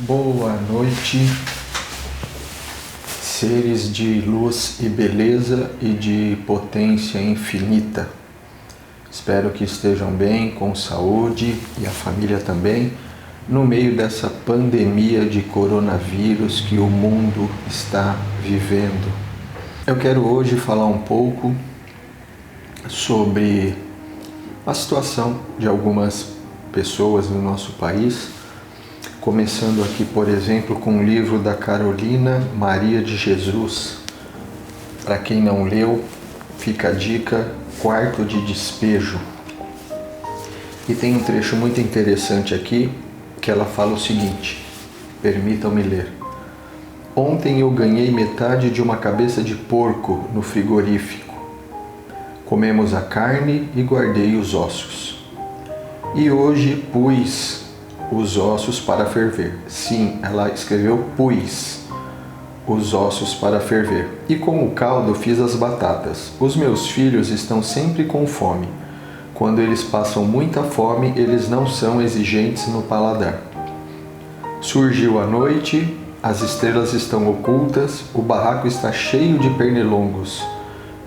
Boa noite, seres de luz e beleza e de potência infinita. Espero que estejam bem, com saúde e a família também, no meio dessa pandemia de coronavírus que o mundo está vivendo. Eu quero hoje falar um pouco sobre a situação de algumas pessoas no nosso país. Começando aqui, por exemplo, com um livro da Carolina Maria de Jesus. Para quem não leu, fica a dica, Quarto de Despejo. E tem um trecho muito interessante aqui, que ela fala o seguinte, permitam-me ler. Ontem eu ganhei metade de uma cabeça de porco no frigorífico. Comemos a carne e guardei os ossos. E hoje pus os ossos para ferver. Sim, ela escreveu pus os ossos para ferver. E com o caldo fiz as batatas. Os meus filhos estão sempre com fome. Quando eles passam muita fome, eles não são exigentes no paladar. Surgiu a noite, as estrelas estão ocultas, o barraco está cheio de pernilongos.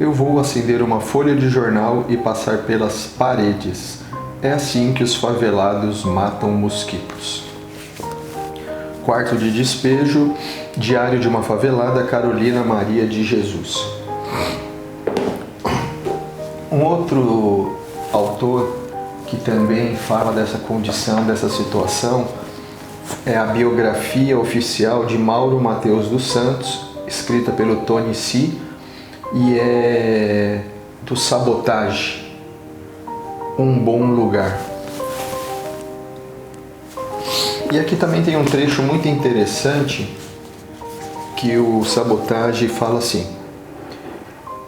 Eu vou acender uma folha de jornal e passar pelas paredes. É assim que os favelados matam mosquitos. Quarto de Despejo, Diário de uma Favelada, Carolina Maria de Jesus. Um outro autor que também fala dessa condição, dessa situação, é a biografia oficial de Mauro Mateus dos Santos, escrita pelo Tony C, e é do Sabotagem. Um bom lugar. E aqui também tem um trecho muito interessante que o Sabotagem fala assim: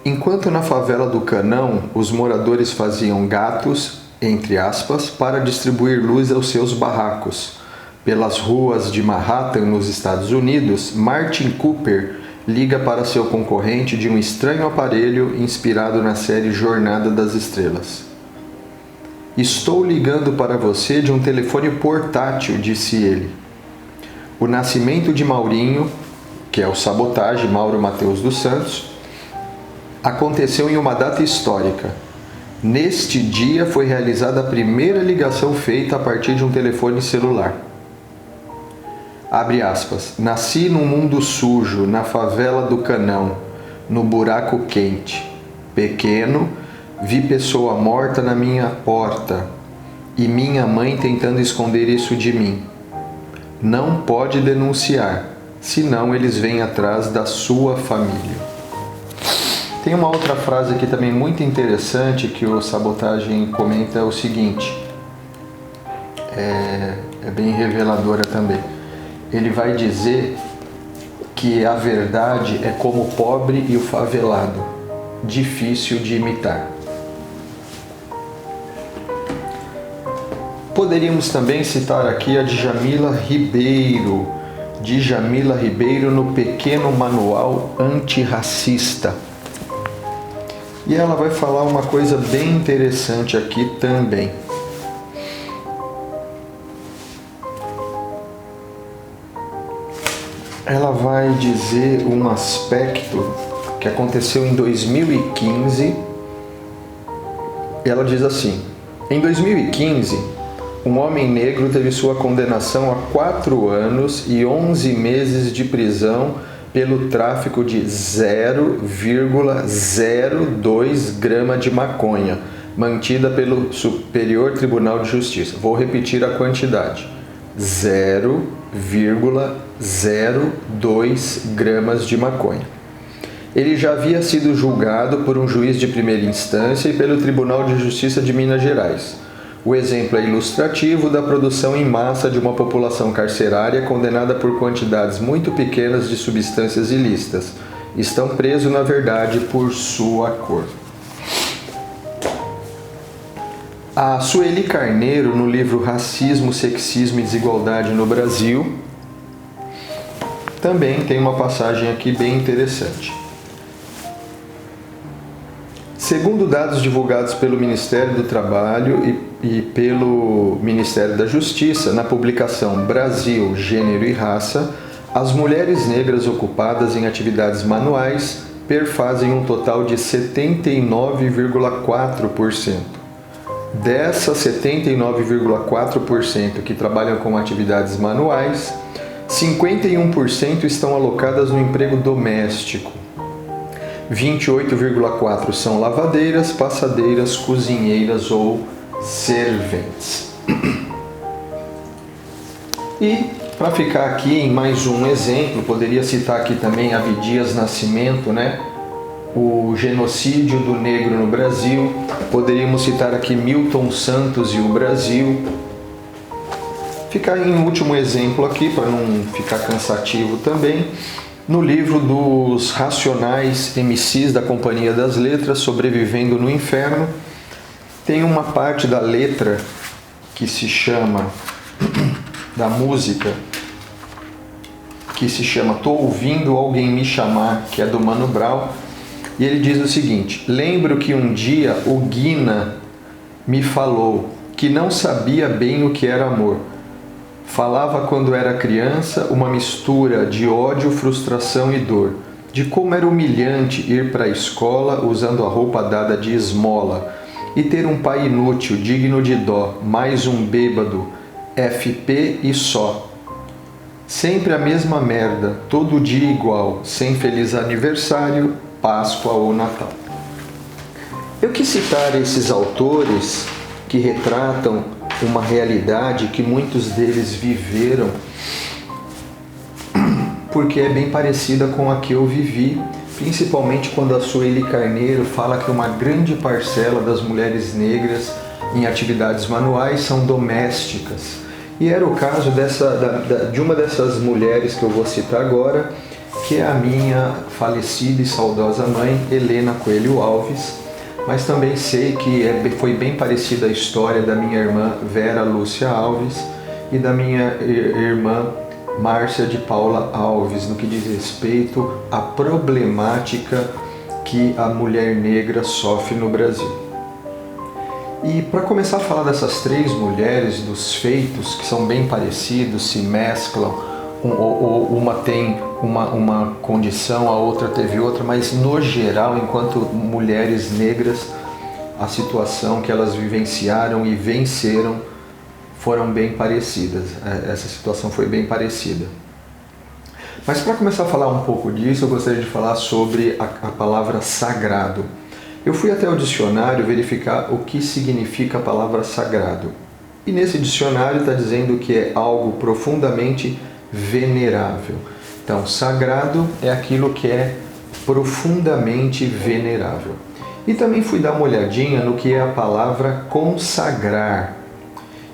enquanto na favela do Canão os moradores faziam gatos, entre aspas, para distribuir luz aos seus barracos, pelas ruas de Manhattan, nos Estados Unidos, Martin Cooper liga para seu concorrente de um estranho aparelho inspirado na série Jornada das Estrelas. Estou ligando para você de um telefone portátil, disse ele. O nascimento de Maurinho, que é o Sabotagem, Mauro Mateus dos Santos, aconteceu em uma data histórica. Neste dia foi realizada a primeira ligação feita a partir de um telefone celular. Abre aspas. Nasci num mundo sujo, na favela do Canão, no buraco quente. Pequeno, vi pessoa morta na minha porta e minha mãe tentando esconder isso de mim. Não pode denunciar, senão eles vêm atrás da sua família. Tem uma outra frase aqui também muito interessante que o Sabotagem comenta, é o seguinte, é bem reveladora também. Ele vai dizer que a verdade é como o pobre e o favelado, difícil de imitar. Poderíamos também citar aqui a Djamila Ribeiro, no Pequeno Manual Antirracista. E ela vai falar uma coisa bem interessante aqui também. Ela vai dizer um aspecto que aconteceu em 2015. Ela diz assim: em 2015, um homem negro teve sua condenação a 4 anos e 11 meses de prisão pelo tráfico de 0,02 grama de maconha, mantida pelo Superior Tribunal de Justiça. Vou repetir a quantidade: 0,02 gramas de maconha. Ele já havia sido julgado por um juiz de primeira instância e pelo Tribunal de Justiça de Minas Gerais. O exemplo é ilustrativo da produção em massa de uma população carcerária condenada por quantidades muito pequenas de substâncias ilícitas. Estão presos, na verdade, por sua cor. A Sueli Carneiro, no livro Racismo, Sexismo e Desigualdade no Brasil, também tem uma passagem aqui bem interessante. Segundo dados divulgados pelo Ministério do Trabalho e pelo Ministério da Justiça, na publicação Brasil, Gênero e Raça, as mulheres negras ocupadas em atividades manuais perfazem um total de 79,4%. Dessas 79,4% que trabalham com atividades manuais, 51% estão alocadas no emprego doméstico. 28,4% são lavadeiras, passadeiras, cozinheiras ou serventes. E, para ficar aqui em mais um exemplo, poderia citar aqui também Abdias Nascimento, né? O genocídio do negro no Brasil. Poderíamos citar aqui Milton Santos e o Brasil. Ficar em último exemplo aqui, para não ficar cansativo também, no livro dos Racionais MCs da Companhia das Letras, Sobrevivendo no Inferno, tem uma parte da letra que se chama, da música, que se chama Tô Ouvindo Alguém Me Chamar, que é do Mano Brown, e ele diz o seguinte: lembro que um dia o Guina me falou que não sabia bem o que era amor. Falava quando era criança uma mistura de ódio, frustração e dor, de como era humilhante ir para a escola usando a roupa dada de esmola e ter um pai inútil, digno de dó, mais um bêbado, FP e só. Sempre a mesma merda, todo dia igual, sem feliz aniversário, Páscoa ou Natal. Eu quis citar esses autores que retratam uma realidade que muitos deles viveram, porque é bem parecida com a que eu vivi, principalmente quando a Sueli Carneiro fala que uma grande parcela das mulheres negras em atividades manuais são domésticas. E era o caso de uma dessas mulheres que eu vou citar agora, que é a minha falecida e saudosa mãe, Helena Coelho Alves. Mas também sei que foi bem parecida a história da minha irmã Vera Lúcia Alves e da minha irmã Márcia de Paula Alves, no que diz respeito à problemática que a mulher negra sofre no Brasil. E para começar a falar dessas três mulheres, dos feitos que são bem parecidos, se mesclam, ou uma tem uma condição, a outra teve outra, mas no geral, enquanto mulheres negras, a situação que elas vivenciaram e venceram foram bem parecidas. Essa situação foi bem parecida. Mas para começar a falar um pouco disso, eu gostaria de falar sobre a palavra sagrado. Eu fui até o dicionário verificar o que significa a palavra sagrado. E nesse dicionário está dizendo que é algo profundamente venerável. Então, sagrado é aquilo que é profundamente venerável. E também fui dar uma olhadinha no que é a palavra consagrar.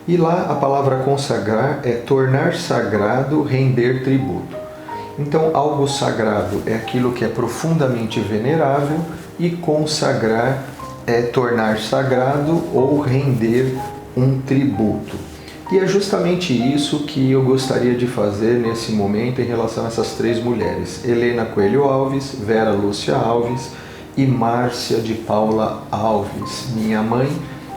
E lá a palavra consagrar é tornar sagrado, render tributo. Então, algo sagrado é aquilo que é profundamente venerável e consagrar é tornar sagrado ou render um tributo. E é justamente isso que eu gostaria de fazer nesse momento em relação a essas três mulheres: Helena Coelho Alves, Vera Lúcia Alves e Márcia de Paula Alves, minha mãe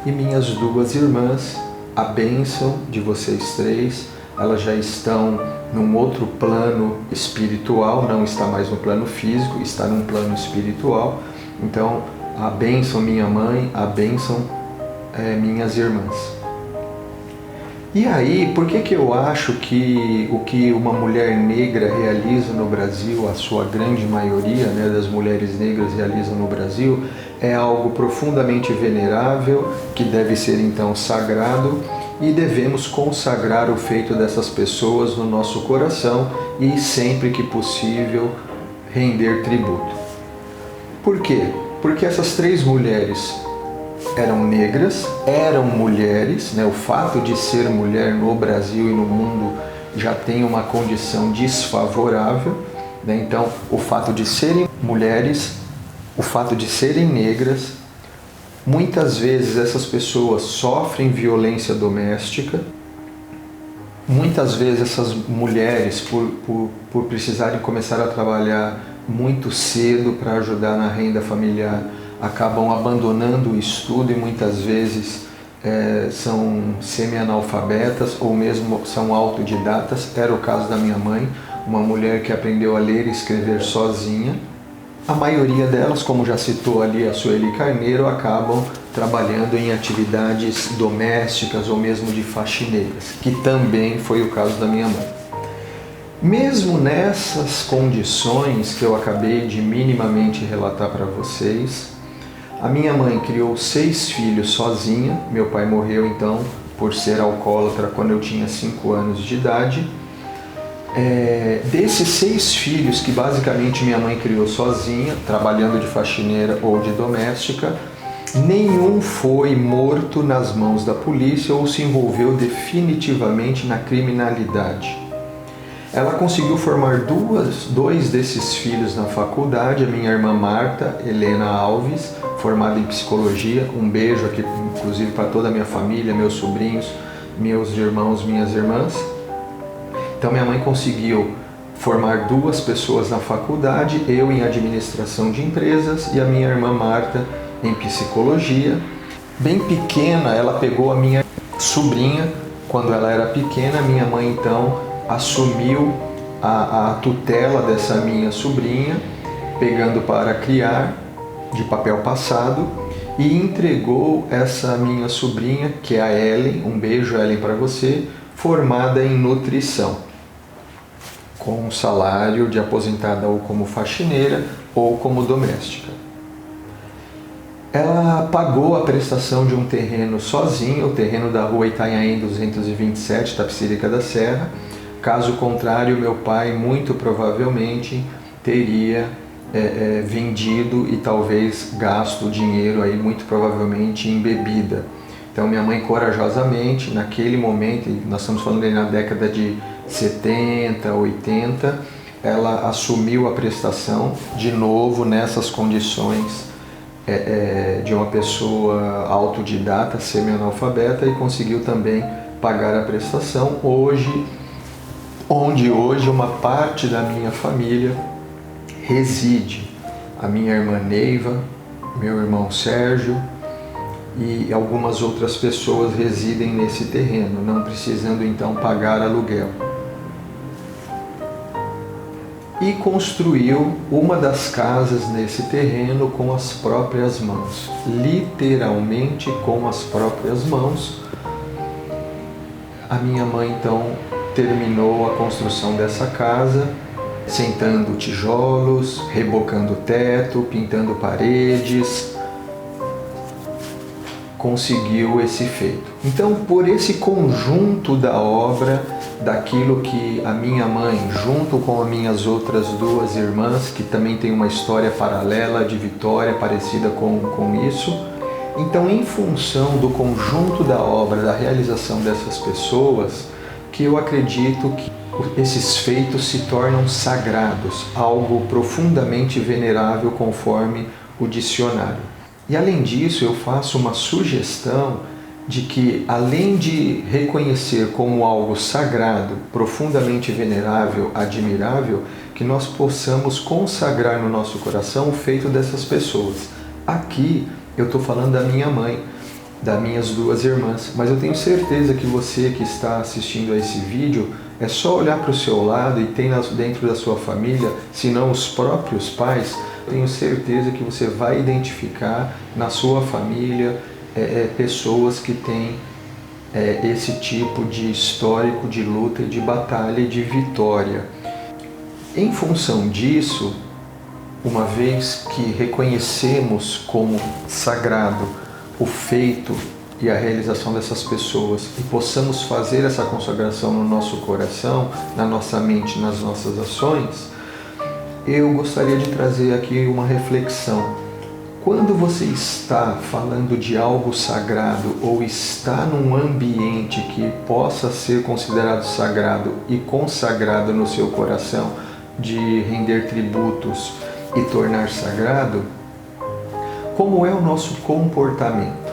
e minhas duas irmãs. A bênção de vocês três, elas já estão num outro plano espiritual, não está mais no plano físico, está num plano espiritual. Então, a bênção minha mãe, a bênção minhas irmãs. E aí, por que eu acho que o que uma mulher negra realiza no Brasil, a sua grande maioria, né, das mulheres negras realizam no Brasil, é algo profundamente venerável, que deve ser então sagrado, e devemos consagrar o feito dessas pessoas no nosso coração e, sempre que possível, render tributo. Por quê? Porque essas três mulheres eram negras, eram mulheres, né? O fato de ser mulher no Brasil e no mundo já tem uma condição desfavorável, né? Então, o fato de serem mulheres, o fato de serem negras, muitas vezes essas pessoas sofrem violência doméstica, muitas vezes essas mulheres, por precisarem começar a trabalhar muito cedo para ajudar na renda familiar, acabam abandonando o estudo e muitas vezes são semi-analfabetas ou mesmo são autodidatas. Era o caso da minha mãe, uma mulher que aprendeu a ler e escrever sozinha. A maioria delas, como já citou ali a Sueli Carneiro, acabam trabalhando em atividades domésticas ou mesmo de faxineiras, que também foi o caso da minha mãe. Mesmo nessas condições que eu acabei de minimamente relatar para vocês, a minha mãe criou 6 filhos sozinha. Meu pai morreu então por ser alcoólatra quando eu tinha 5 anos de idade. Desses 6 filhos que basicamente minha mãe criou sozinha, trabalhando de faxineira ou de doméstica, nenhum foi morto nas mãos da polícia ou se envolveu definitivamente na criminalidade. Ela conseguiu formar dois desses filhos na faculdade, a minha irmã Marta Helena Alves, formada em psicologia. Um beijo aqui, inclusive, para toda a minha família, meus sobrinhos, meus irmãos, minhas irmãs. Então minha mãe conseguiu formar 2 pessoas na faculdade, eu em administração de empresas e a minha irmã Marta em psicologia. Bem pequena, ela pegou a minha sobrinha. Quando ela era pequena, minha mãe então assumiu a tutela dessa minha sobrinha, pegando para criar de papel passado, e entregou essa minha sobrinha, que é a Ellen, um beijo Ellen para você, formada em nutrição, com um salário de aposentada ou como faxineira ou como doméstica. Ela pagou a prestação de um terreno sozinha, o terreno da rua Itanhaém 227, Tapicerica da Serra. Caso contrário, meu pai muito provavelmente teria vendido e talvez gasto o dinheiro aí muito provavelmente em bebida. Então minha mãe corajosamente, naquele momento, nós estamos falando aí na década de 70, 80, ela assumiu a prestação de novo nessas condições de uma pessoa autodidata, semi-analfabeta, e conseguiu também pagar a prestação, onde hoje uma parte da minha família reside. A minha irmã Neiva, meu irmão Sérgio e algumas outras pessoas residem nesse terreno, não precisando então pagar aluguel. E construiu uma das casas nesse terreno com as próprias mãos, literalmente com as próprias mãos. A minha mãe então terminou a construção dessa casa, sentando tijolos, rebocando o teto, pintando paredes. Conseguiu esse feito. Então, por esse conjunto da obra, daquilo que a minha mãe, junto com as minhas outras 2 irmãs, que também tem uma história paralela de vitória parecida com isso, então, em função do conjunto da obra, da realização dessas pessoas, que eu acredito que esses feitos se tornam sagrados, algo profundamente venerável conforme o dicionário. E além disso, eu faço uma sugestão de que, além de reconhecer como algo sagrado, profundamente venerável, admirável, que nós possamos consagrar no nosso coração o feito dessas pessoas. Aqui eu estou falando da minha mãe, das minhas 2 irmãs, mas eu tenho certeza que você que está assistindo a esse vídeo, é só olhar para o seu lado e tem dentro da sua família, se não os próprios pais, tenho certeza que você vai identificar na sua família pessoas que têm esse tipo de histórico de luta, de batalha e de vitória. Em função disso, uma vez que reconhecemos como sagrado o feito e a realização dessas pessoas e possamos fazer essa consagração no nosso coração, na nossa mente, nas nossas ações, eu gostaria de trazer aqui uma reflexão. Quando você está falando de algo sagrado ou está num ambiente que possa ser considerado sagrado e consagrado no seu coração, de render tributos e tornar sagrado, como é o nosso comportamento?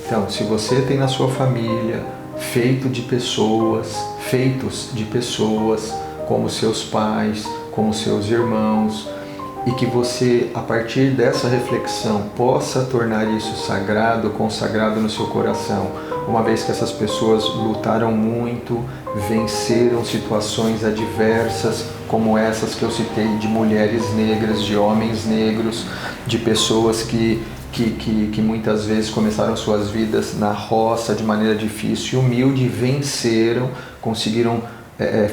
Então, se você tem na sua família feitos de pessoas, como seus pais, como seus irmãos, e que você, a partir dessa reflexão, possa tornar isso sagrado, consagrado no seu coração, uma vez que essas pessoas lutaram muito, venceram situações adversas, como essas que eu citei, de mulheres negras, de homens negros, de pessoas que muitas vezes começaram suas vidas na roça de maneira difícil e humilde, venceram, conseguiram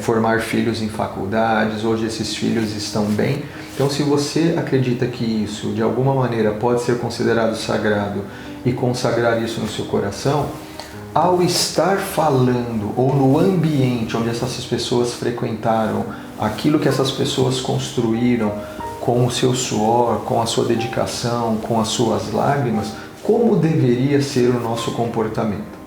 formar filhos em faculdades, hoje esses filhos estão bem. Então, se você acredita que isso de alguma maneira pode ser considerado sagrado e consagrar isso no seu coração, ao estar falando ou no ambiente onde essas pessoas frequentaram, aquilo que essas pessoas construíram com o seu suor, com a sua dedicação, com as suas lágrimas, como deveria ser o nosso comportamento?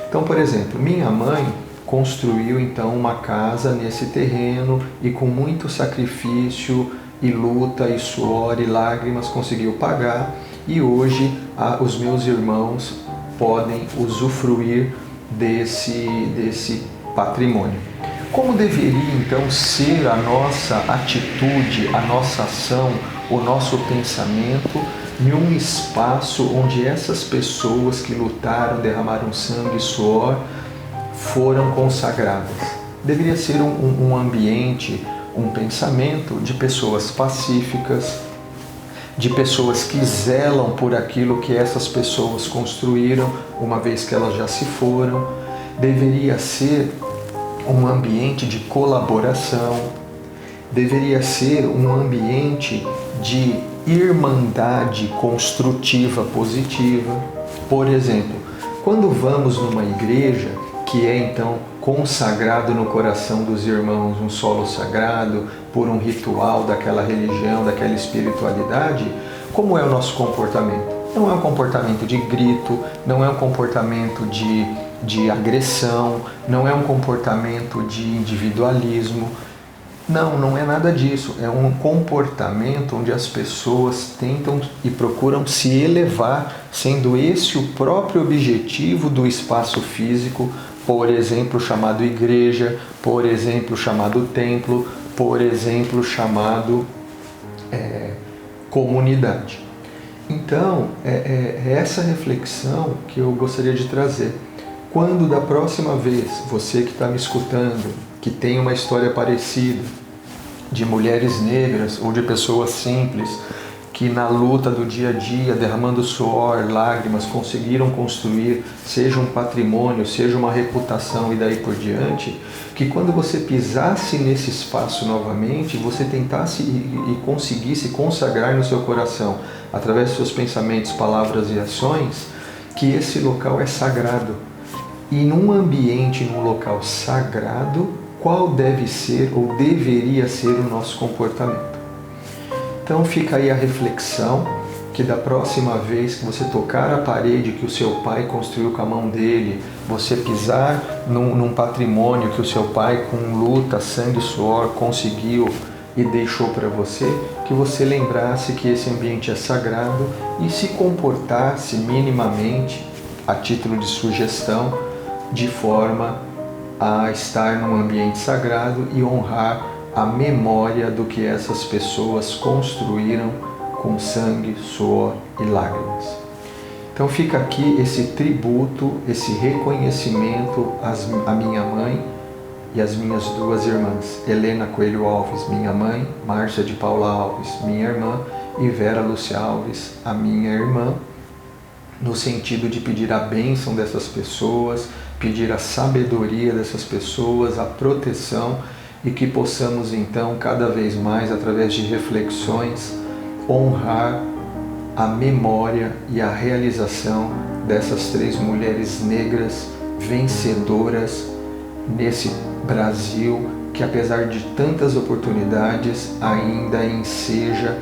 Então, por exemplo, minha mãe construiu então uma casa nesse terreno e com muito sacrifício e luta e suor e lágrimas conseguiu pagar, e hoje os meus irmãos podem usufruir desse patrimônio. Como deveria então ser a nossa atitude, a nossa ação, o nosso pensamento em um espaço onde essas pessoas que lutaram, derramaram sangue e suor, foram consagradas? Deveria ser um ambiente, um pensamento de pessoas pacíficas, de pessoas que zelam por aquilo que essas pessoas construíram, uma vez que elas já se foram. Deveria ser um ambiente de colaboração, deveria ser um ambiente de irmandade construtiva positiva. Por exemplo, quando vamos numa igreja que é então consagrado no coração dos irmãos, um solo sagrado, por um ritual daquela religião, daquela espiritualidade, como é o nosso comportamento? Não é um comportamento de grito, não é um comportamento de agressão, não é um comportamento de individualismo. Não é nada disso. É um comportamento onde as pessoas tentam e procuram se elevar, sendo esse o próprio objetivo do espaço físico, por exemplo, chamado igreja, por exemplo, chamado templo, por exemplo, chamado comunidade. Então, é essa reflexão que eu gostaria de trazer. Quando da próxima vez, você que está me escutando, que tem uma história parecida, de mulheres negras ou de pessoas simples, que na luta do dia a dia, derramando suor, lágrimas, conseguiram construir, seja um patrimônio, seja uma reputação e daí por diante, que quando você pisasse nesse espaço novamente, você tentasse e conseguisse consagrar no seu coração, através dos seus pensamentos, palavras e ações, que esse local é sagrado. E num ambiente, num local sagrado, qual deve ser ou deveria ser o nosso comportamento? Então fica aí a reflexão, que da próxima vez que você tocar a parede que o seu pai construiu com a mão dele, você pisar num patrimônio que o seu pai com luta, sangue e suor conseguiu e deixou para você, que você lembrasse que esse ambiente é sagrado e se comportasse minimamente, a título de sugestão, de forma a estar num ambiente sagrado e honrar a memória do que essas pessoas construíram com sangue, suor e lágrimas. Então fica aqui esse tributo, esse reconhecimento à minha mãe e às minhas duas irmãs, Helena Coelho Alves, minha mãe, Márcia de Paula Alves, minha irmã, e Vera Lúcia Alves, a minha irmã, no sentido de pedir a bênção dessas pessoas, pedir a sabedoria dessas pessoas, a proteção, e que possamos então cada vez mais, através de reflexões, honrar a memória e a realização dessas três mulheres negras vencedoras nesse Brasil que, apesar de tantas oportunidades, ainda enseja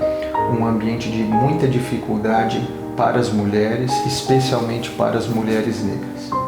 um ambiente de muita dificuldade para as mulheres, especialmente para as mulheres negras.